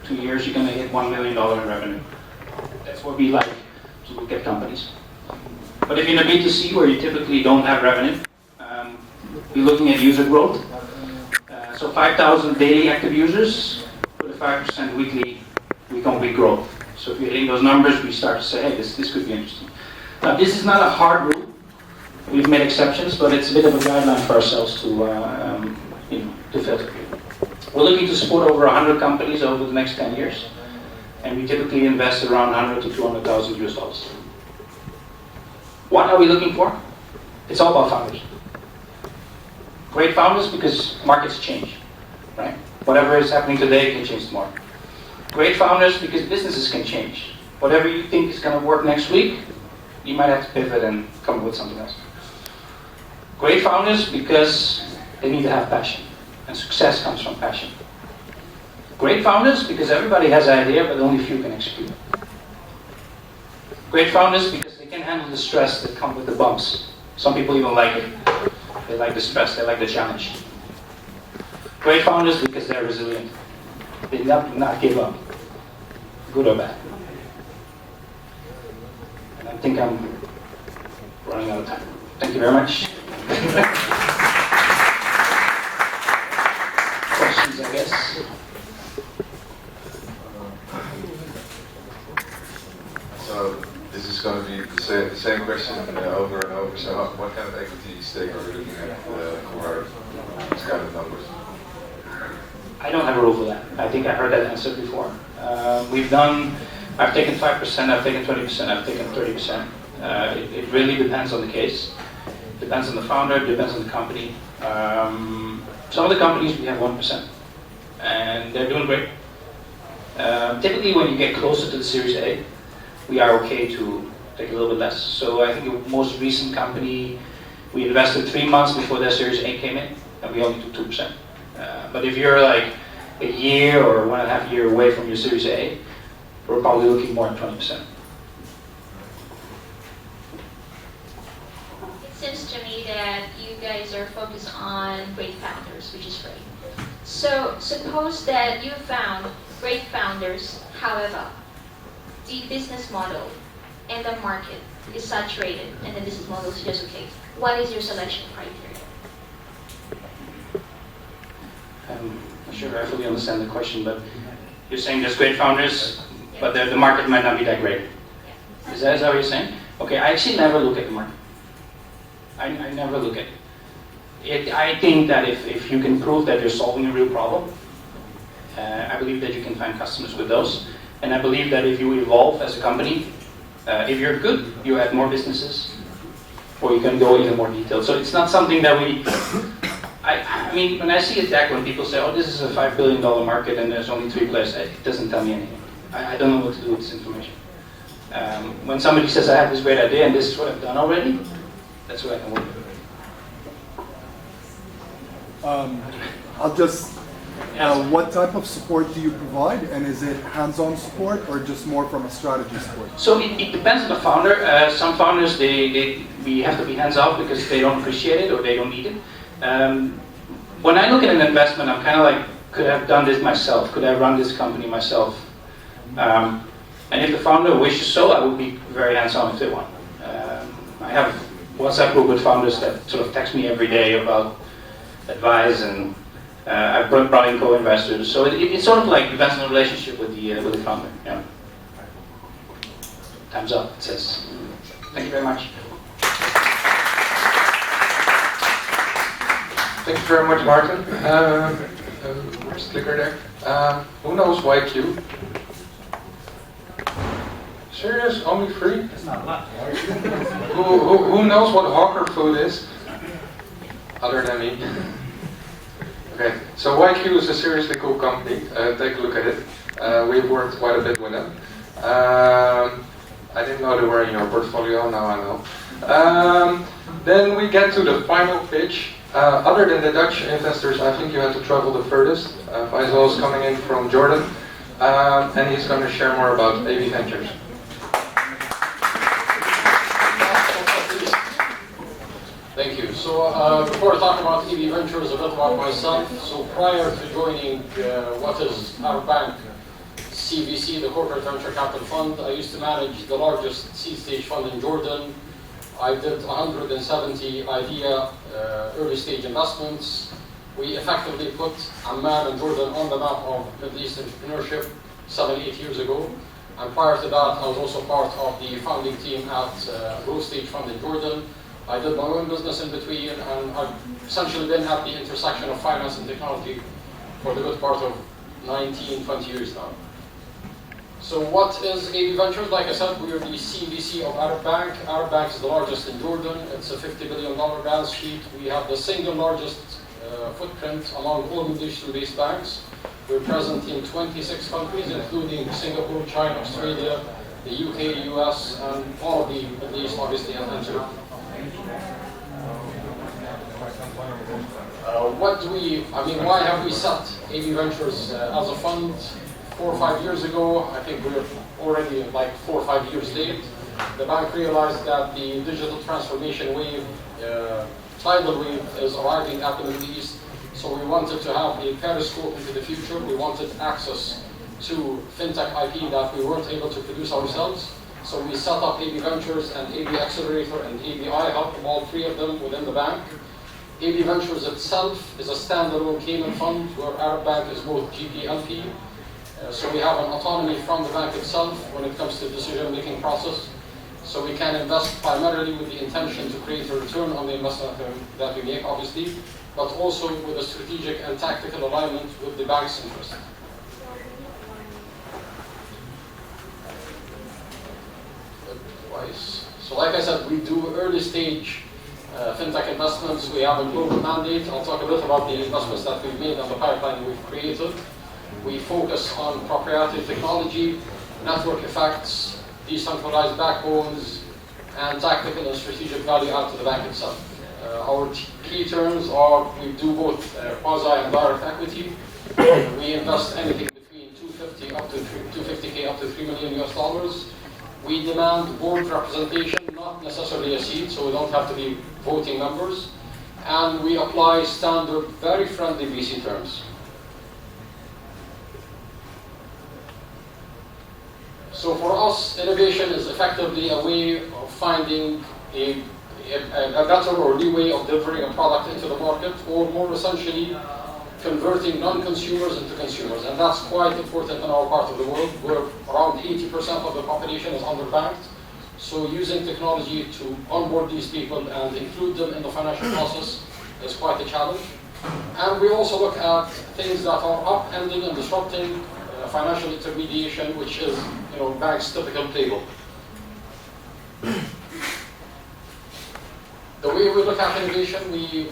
2 years, you're going to hit $1 million in revenue. That's what we like to look at companies. But if you're in a B2C where you typically don't have revenue, you're looking at user growth. So 5,000 daily active users with a 5% week-on-week growth. So if you're hitting those numbers, we start to say, hey, this could be interesting. Now, this is not a hard rule. We've made exceptions, but it's a bit of a guideline for ourselves to filter. We're looking to support over 100 companies over the next 10 years, and we typically invest around 100 to 200,000 US dollars. What are we looking for? It's all about founders. Great founders because markets change, right? Whatever is happening today can change tomorrow. Great founders because businesses can change. Whatever you think is going to work next week, you might have to pivot and come up with something else. Great founders because they need to have passion, and success comes from passion. Great founders because everybody has an idea, but only few can execute. Great founders because they can handle the stress that comes with the bumps. Some people even like it. They like the stress, they like the challenge. Great founders because they're resilient. They not give up, good or bad. And I think I'm running out of time. Thank you very much. Questions, I guess. So this is going to be the same question over and over. So what kind of equity stake are we looking at for this kind of numbers? I don't have a rule for that. I think I heard that answer before. I've taken 5%, I've taken 20%, I've taken 30%. It really depends on the case. Depends on the founder, depends on the company. Some of the companies we have 1%, and they're doing great. Typically when you get closer to the Series A, we are okay to take a little bit less. So I think the most recent company, we invested 3 months before their Series A came in, and we only took 2%. But if you're like a year or 1.5 years away from your Series A, we're probably looking more at 20%. It seems to me that you guys are focused on great founders, which is great. So suppose that you found great founders, however, the business model and the market is saturated and the business model is just okay. What is your selection criteria? I'm not sure I fully understand the question, but you're saying there's great founders, but the market might not be that great. Is that what you're saying? Okay, I actually never look at the market. I never look at it. I think that if you can prove that you're solving a real problem, I believe that you can find customers with those. And I believe that if you evolve as a company, if you're good, you add more businesses, or you can go even more detailed. So it's not something that I mean, when I see a deck, when people say, oh, this is a $5 billion market and there's only 3 players, it doesn't tell me anything. I don't know what to do with this information. When somebody says, I have this great idea and this is what I've done already, that's what I can work with. I'll just, what type of support do you provide? And is it hands-on support or just more from a strategy support? So it depends on the founder. Some founders, we have to be hands-off because they don't appreciate it or they don't need it. When I look at an investment, I'm kind of like, could I have done this myself? Could I run this company myself? And if the founder wishes so, I would be very hands-on if they want. I have a WhatsApp group with founders that sort of text me every day about advice, and I've brought in co-investors. So it sort of like depends on the relationship with the founder. Yeah. Time's up, it says. Thank you very much. Thank you very much, Martin. Where's the clicker there? Who knows YQ? Serious? Only 3? It's not a lot. Who knows what hawker food is? Other than me. Okay, so YQ is a seriously cool company. Take a look at it. We've worked quite a bit with them. I didn't know they were in your portfolio, now I know. Then we get to the final pitch. Other than the Dutch investors, I think you had to travel the furthest. Faisal is coming in from Jordan, and he's going to share more about AV Ventures. Thank you. So before I talk about AV Ventures, a bit about myself. So prior to joining what is our bank, CVC, the Corporate Venture Capital Fund. I used to manage the largest seed stage fund in Jordan. I did 170 idea early stage investments. We effectively put Amman and Jordan on the map of Middle East entrepreneurship 7-8 years ago. And prior to that, I was also part of the founding team at Growth Stage Fund in Jordan. I did my own business in between, and I've essentially been at the intersection of finance and technology for the good part of 19, 20 years now. So what is AB Ventures? Like I said, we are the CVC of Arab Bank. Arab Bank is the largest in Jordan. It's a $50 billion balance sheet. We have the single largest footprint among all Middle Eastern-based banks. We're present in 26 countries, including Singapore, China, Australia, the UK, US, and all of the Middle East, obviously, and Turkey. Why have we set AB Ventures as a fund? 4 or 5 years ago, I think we're already like 4 or 5 years late. The bank realized that the digital transformation wave, tidal wave, is arriving at the Middle East. So we wanted to have a periscope into the future. We wanted access to fintech IP that we weren't able to produce ourselves. So we set up AB Ventures and AB Accelerator and AB iHub, all 3 of them within the bank. AB Ventures itself is a standalone Cayman fund where Arab Bank is both GP and LP. So we have an autonomy from the bank itself when it comes to the decision-making process. So we can invest primarily with the intention to create a return on the investment that we make, obviously, but also with a strategic and tactical alignment with the bank's interest. So like I said, we do early stage fintech investments. We have a global mandate. I'll talk a bit about the investments that we've made and the pipeline we've created. We focus on proprietary technology, network effects, decentralized backbones, and tactical and strategic value add to the bank itself. Our key terms are we do both quasi and direct equity. We invest anything between $250K up to $3 million US. We demand board representation, not necessarily a seat, so we don't have to be voting members. And we apply standard, very friendly VC terms. So for us, innovation is effectively a way of finding a better or new way of delivering a product into the market, or more essentially, converting non-consumers into consumers. And that's quite important in our part of the world, where around 80% of the population is underbanked. So using technology to onboard these people and include them in the financial process is quite a challenge. And we also look at things that are upending and disrupting financial intermediation, which is, bank's typical playbook. The way we look at innovation, the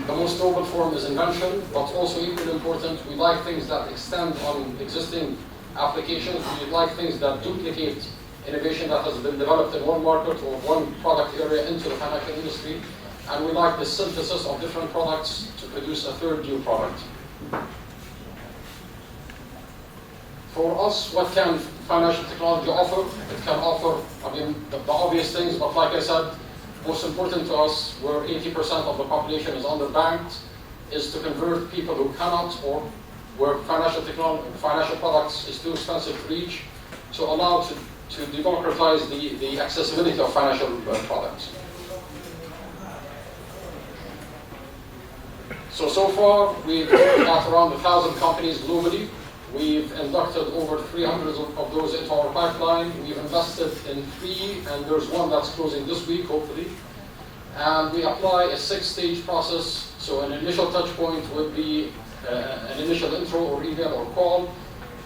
most noble form is invention, but also equally important, we like things that extend on existing applications. We like things that duplicate innovation that has been developed in one market or one product area into the financial industry. And we like the synthesis of different products to produce a third new product. For us, what can financial technology offer? It can offer, the obvious things, but like I said, most important to us, where 80% of the population is underbanked, is to convert people who cannot, or where financial products is too expensive to reach, to allow to democratize the accessibility of financial products. So far, we've looked at around 1,000 companies globally. We've inducted over 300 of those into our pipeline. We've invested in 3, and there's one that's closing this week, hopefully. And we apply a 6-stage process. So an initial touch point would be an initial intro or email or call.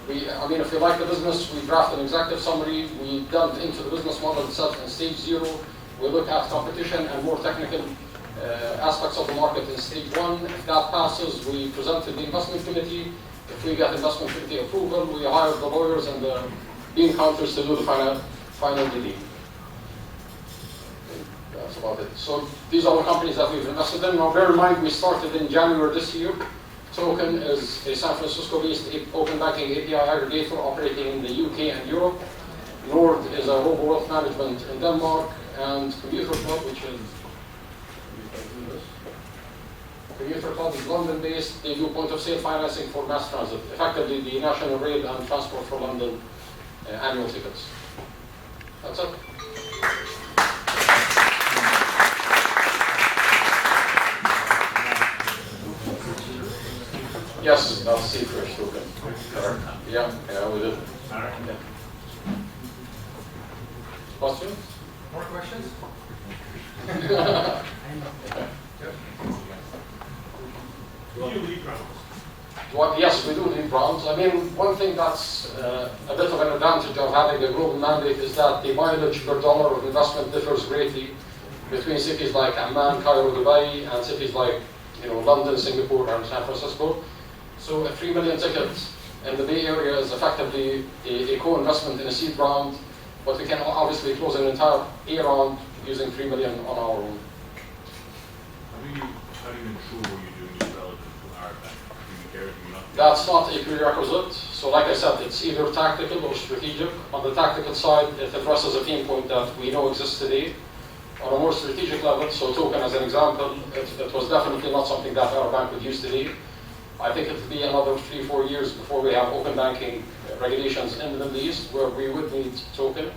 If you like the business, we draft an executive summary. We delve into the business model itself in stage 0. We look at competition and more technical aspects of the market in stage 1. If that passes, we present to the investment committee. If we get investment committee approval, we hire the lawyers and the bean counters to do the final DD. That's about it. So these are the companies that we've invested in. Now bear in mind, we started in January this year. Token is a San Francisco-based open banking API aggregator operating in the UK and Europe. Nord is a robo wealth management in Denmark, and Commuter Club, which is Commuter Club is London-based. They do point-of-sale financing for mass transit, effectively the National Rail and Transport for London annual tickets. That's it. Yes, that's Seafresh token. Yeah, we did. Yeah. Question? More questions? Yes, we do lead rounds. I mean, one thing that's a bit of an advantage of having a global mandate is that the mileage per dollar of investment differs greatly between cities like Amman, Cairo, Dubai, and cities like London, Singapore, and San Francisco. So a 3 million ticket in the Bay Area is effectively a co-investment in a seed round, but we can obviously close an entire A round using 3 million on our own. How do you ensure what you're doing is relevant to our bank? Do you care if you're not? That's not a prerequisite. So like I said, it's either tactical or strategic. On the tactical side, it addresses a pain point that we know exists today. On a more strategic level, so token as an example, it was definitely not something that our bank would use today. I think it will be another 3-4 years before we have open banking regulations in the Middle East where we would need token.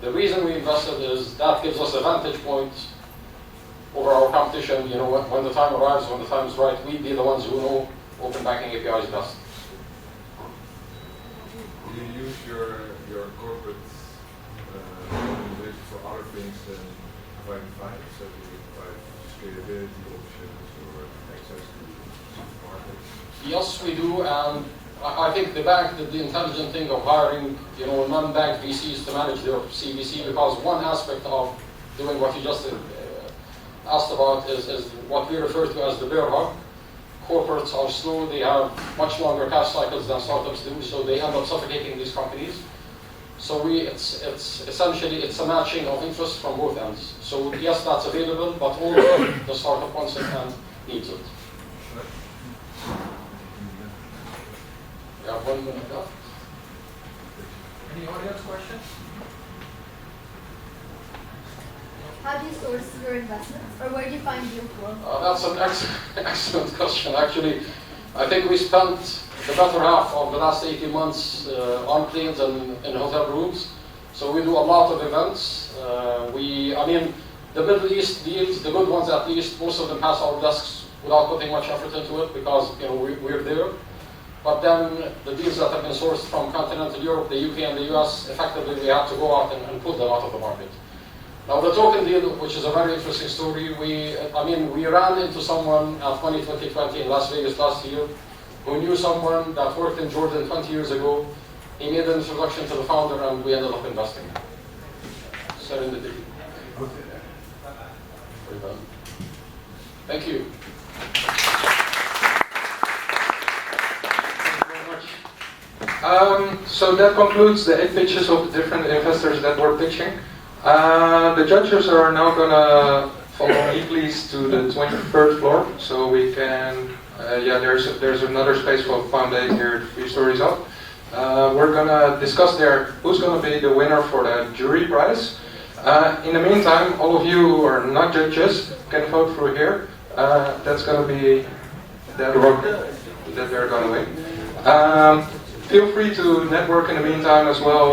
The reason we invested is that gives us a vantage point over our competition. When the time arrives, when the time is right, we'd be the ones who know open banking APIs best. Do you use your corporate organization for other things than providing finance? So do you provide scalability options or access to markets? Yes, we do, and I think the bank did the intelligent thing of hiring, non-bank VCs to manage their CVC, because one aspect of doing what you just asked about is what we refer to as the bear hug. Corporates are slow, they have much longer cash cycles than startups do, so they end up suffocating these companies. So it's essentially a matching of interest from both ends. So yes, that's available, but only if the startup wants it and needs it. We have 1 minute left. Any audience questions? How do you source your investments, or where do you find deal flow? That's an excellent question. Actually, I think we spent the better half of the last 18 months on planes and in hotel rooms. So we do a lot of events. The Middle East deals, the good ones at least, most of them pass our desks without putting much effort into it because we're there. But then the deals that have been sourced from continental Europe, the UK and the US, effectively we had to go out and pull them out of the market. Now the token deal, which is a very interesting story, we ran into someone at Money 2020 in Las Vegas last year who knew someone that worked in Jordan 20 years ago. He made an introduction to the founder and we ended up investing. Serendipity. Very well. Thank you. So that concludes the 8 pitches of the different investors that were pitching. The judges are now going to follow me, please, to the 23rd floor, so we can. There's another space for Foundation here, 3 stories up. We're going to discuss there who's going to be the winner for the jury prize. In the meantime, all of you who are not judges can vote through here. That's going to be that rock that they're going to win. Feel free to network in the meantime as well.